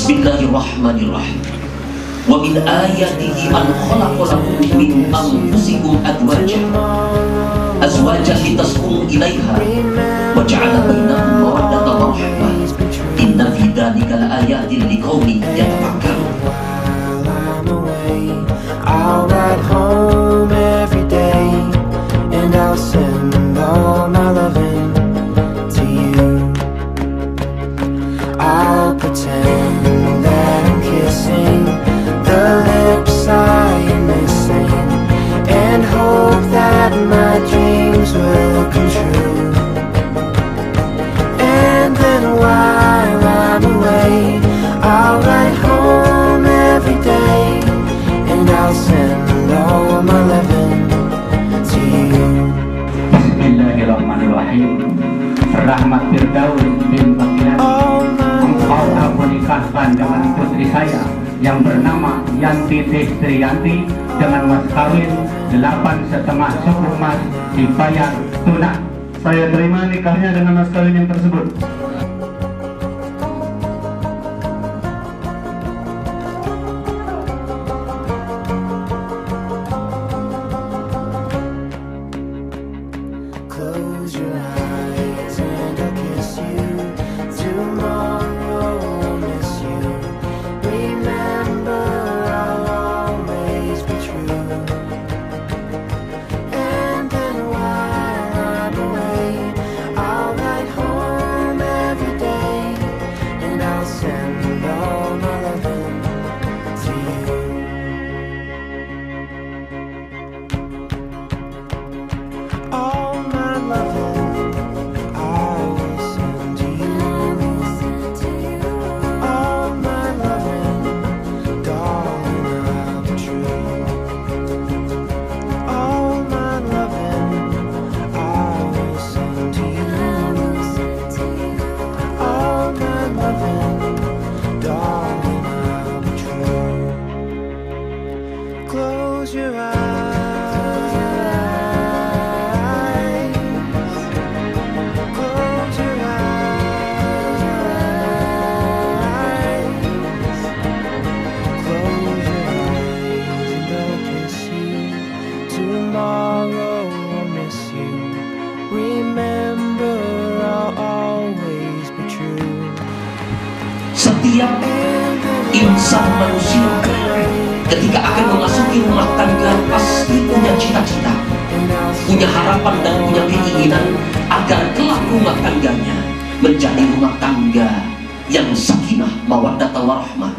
Bismillahirrahmanirrahim. Wa min ayatihi an khalaqa lakum min anfusikum azwajan litaskunu ilaiha wa ja'ala bainakum mawaddatan wa rahmah. Inna fi dzalika laayatin liqaumin yatafakkarun. I'll ride home every day and I'll send all my loving to you. I'll pretend that I'm kissing the lips I am missing and hope that my dreams will come true. And then while I'm away, I'll ride home every day and I'll send all my loving to you. Bismillahirrahmanirrahim. Rahmat Firdaus bin Bagian, engkau aku nikahkan dengan putri saya yang bernama Yanti Destriyanti dengan mas kawin 8,5 suku emas dibayar tunai. Saya terima nikahnya dengan mas kawin yang tersebut. Close your eyes and I'll kiss you. Tomorrow I'll miss you. Remember, I'll always be true. And then while I'm away, I'll ride home every day and I'll send all my loving to you. All my loving I will send to you. All my loving, darling, I'll be true. All my loving I will send to you. All my loving, darling, I'll be true. Close your eyes. Close your eyes. Close your eyes and I'll kiss you. Tomorrow I'll miss you. Remember, I'll always be true. Setiap insan manusia ketika akan memasuki rumah tangga pasti punya cita-cita, punya harapan dan punya keinginan agar kelak rumah tangganya menjadi rumah tangga yang sakinah mawaddah warahmah.